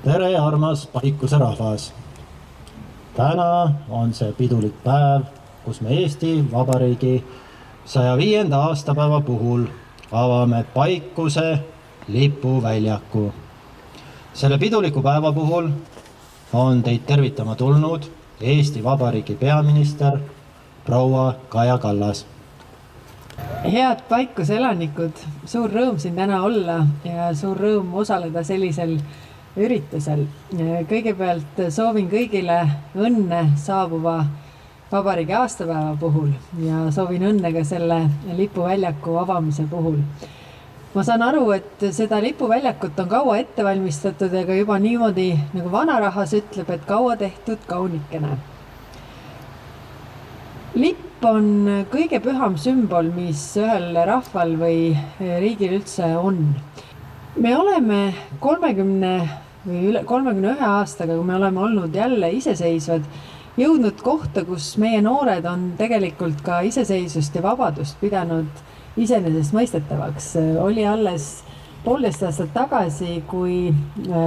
Tere, armas Paikuse rahvas! Täna on see pidulik päev, kus me Eesti Vabariigi 105. aastapäeva puhul avame Paikuse lipuväljaku. Selle piduliku päeva puhul on teid tervitama tulnud Eesti Vabariigi peaminister proua Kaja Kallas. Head Paikuse elanikud, suur rõõm siin täna olla ja suur rõõm osaleda sellisel üritusel. Kõigepealt soovin kõigile õnne saabuva vabariigi aastapäeva puhul ja soovin õnne ka selle lipuväljaku avamise puhul. Ma saan aru, et seda lipuväljakut on kaua ette valmistatud, aga juba niimoodi, nagu vanarahvas ütleb, et kaua tehtud kaunikene. Lipp on kõige püham sümbol, mis ühel rahval või riigil üldse on. Me oleme 31 aastaga, kui me oleme olnud jälle iseseisvad, jõudnud kohta, kus meie noored on tegelikult ka iseseisvust ja vabadust pidanud iseenesest mõistetavaks. Oli alles 1,5 aastat tagasi, kui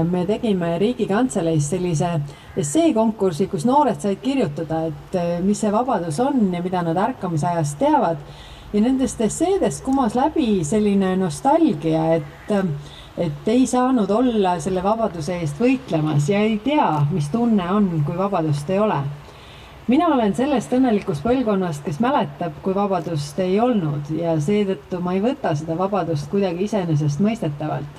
me tegime Riigikantseleis sellise esseekonkursi, kus noored said kirjutada, et mis see vabadus on ja mida nad ärkamisajast teavad. Ja nendest esseedest kumas läbi selline nostalgia, et ei saanud olla selle vabaduse eest võitlemas ja ei tea, mis tunne on, kui vabadust ei ole. Mina olen sellest õnnelikust põlvkonnast, kes mäletab, kui vabadust ei olnud ja seetõttu ma ei võta seda vabadust kuidagi iseenesest mõistetavalt.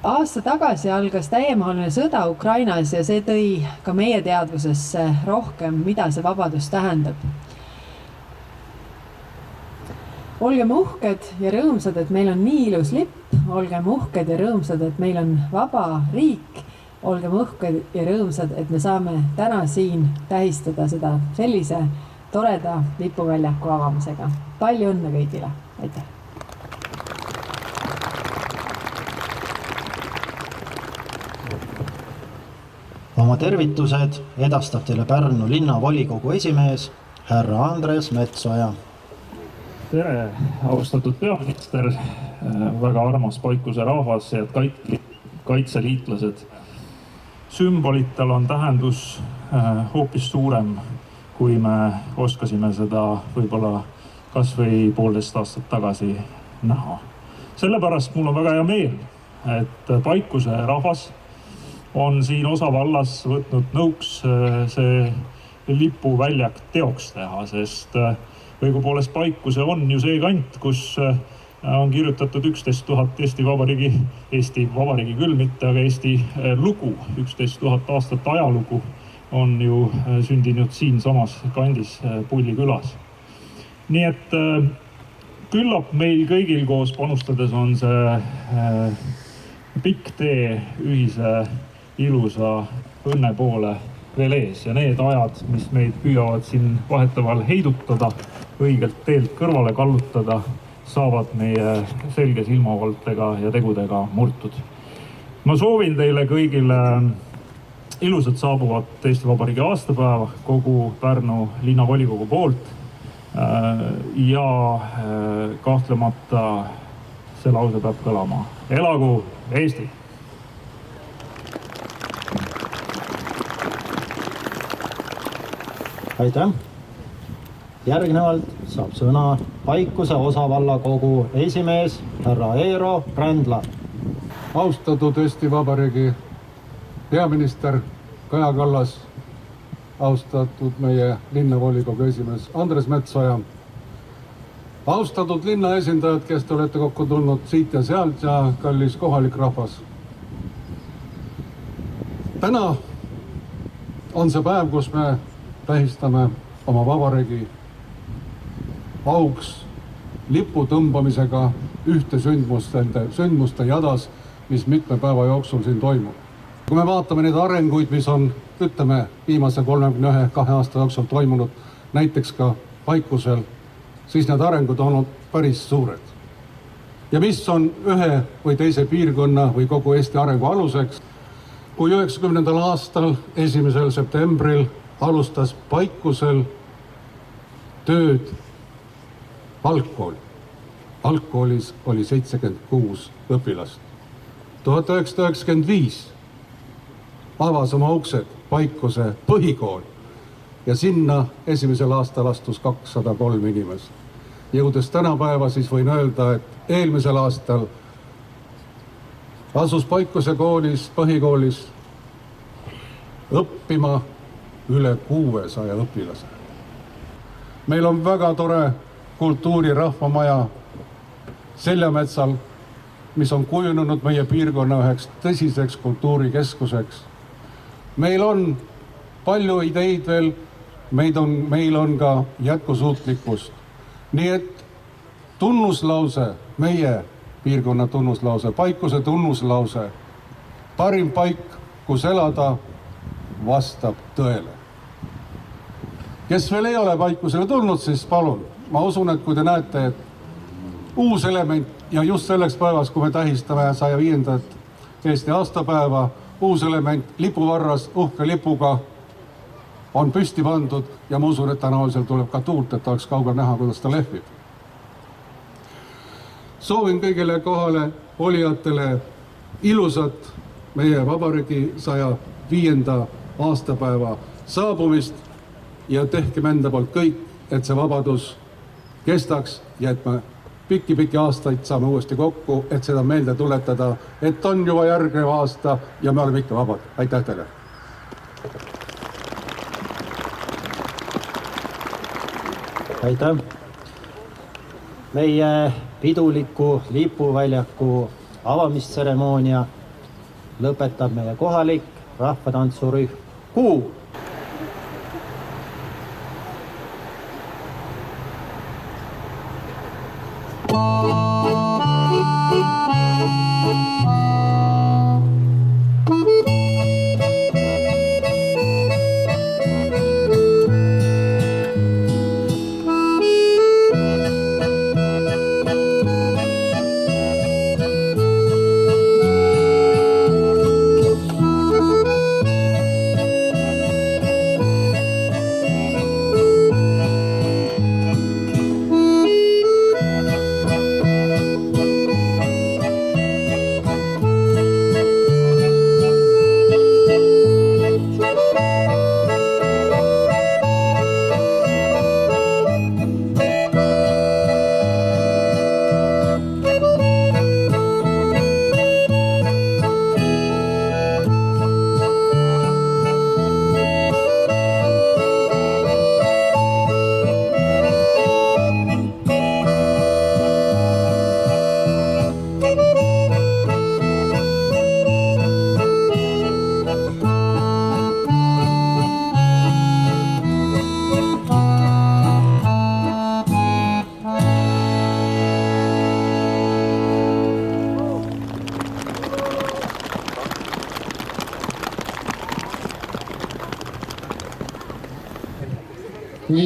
Aasta tagasi algas täiemahuline sõda Ukrainas ja see tõi ka meie teadvusesse rohkem, mida see vabadus tähendab. Olgem uhked ja rõõmsad, et meil on nii ilus lipp, olgem uhked ja rõõmsad, et meil on vaba riik, olgem uhked ja rõõmsad, et me saame täna siin tähistada seda sellise toreda lipuväljaku avamisega. Palju õnne kõigile! Aitäh! Oma tervitused edastab teile Pärnu linnavolikogu esimees härra Andres Metsoja. Tere, austatud peaminister, väga armas Paikuse rahvas ja kaitseliitlased. Sümbolitel on tähendus hoopis suurem, kui me oskasime seda võib-olla kas või 1,5 aastat tagasi näha. Sellepärast mul on väga hea meel, et Paikuse rahvas on siin osavallas võtnud nõuks see lipuväljak teoks teha, sest õigupoolest Paikuse on ju see kant, kus on kirjutatud 11 000 Eesti Vabariigi küll mitte, aga Eesti lugu, 11 000 aastat ajalugu on ju sündinud siin samas kandis Pulli külas. Nii et küllap meil kõigil koos panustades on see pikk tee ühise ilusa õnne poole veel ees ja need ajad, mis meid püüavad siin vahetavahel heidutada, õigelt teelt kõrvale kallutada, saavad meie selge silmavaltega ja tegudega murtud. Ma soovin teile kõigile ilusat saabuvat Eesti Vabariigi aastapäeva kogu Pärnu linnavolikogu poolt ja kahtlemata see lause peab kõlama. Elagu Eesti! Aitäh! Järgnevalt saab sõna Paikuse osavallakogu esimees härra Eero Rändla. Austatud Eesti Vabariigi peaminister Kaja Kallas, austatud meie linnavolikogu esimees Andres Metsoja, austatud linna esindajad, kes te olete kokku tulnud siit ja sealt ja kallis kohalik rahvas. Täna on see päev, kus me tähistame oma vabariigi auks lipu tõmbamisega ühte sündmuste jadas, mis mitme päeva jooksul siin toimub. Kui me vaatame neid arenguid, mis on, ütleme, viimase 31 aasta jooksul toimunud, näiteks ka Paikusel, siis need arengud on olnud päris suured. Ja mis on ühe või teise piirkonna või kogu Eesti arengu aluseks, kui 90. aastal 1. septembril alustas Paikusel tööd algkool. Algkoolis oli 76 õpilast. 1995 avas oma uksed Paikuse põhikool ja sinna esimesel aastal astus 203 inimest. Jõudes tänapäeva, siis võin öelda, et eelmisel aastal asus Paikuse koolis, põhikoolis õppima üle 600 õpilase. Meil on väga tore kultuurirahvamaja Seljametsal, mis on kujunenud meie piirkonna üheks tõsiseks kultuurikeskuseks. Meil on palju ideid veel, meil on ka jätkusuutlikkust. Nii et tunnuslause, meie piirkonna tunnuslause, Paikuse tunnuslause, parim paik, kus elada, vastab tõele. Kes veel ei ole Paikusele tulnud, siis palun. Ma usun, et kui te näete, et uus element ja just selleks päevas, kui me tähistame 105. Eesti aastapäeva, uus element lipuvarras uhke lipuga on püsti pandud ja ma usun, et tänavusel tuleb ka tuult, et oleks kaugel näha, kuidas ta lehvib. Soovin kõigile kohale olijatele ilusat meie vabariigi 105. aastapäeva saabumist ja tehkem enda poolt kõik, et see vabadus kestaks ja et me pikki aastaid saame uuesti kokku, et seda meelde tuletada, et on juba järgnev aasta ja me oleme ikka vabad. Aitäh teile! Aitäh! Meie piduliku lipuväljaku avamistseremoonia lõpetab meie kohalik rahvatantsurühm Kuu.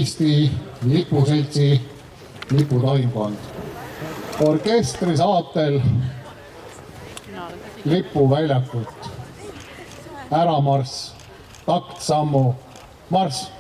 Eesti Lipuseltsi liputoimkond. Orkestri saatel lipuväljakult. Äramarss, taktsammu, marss!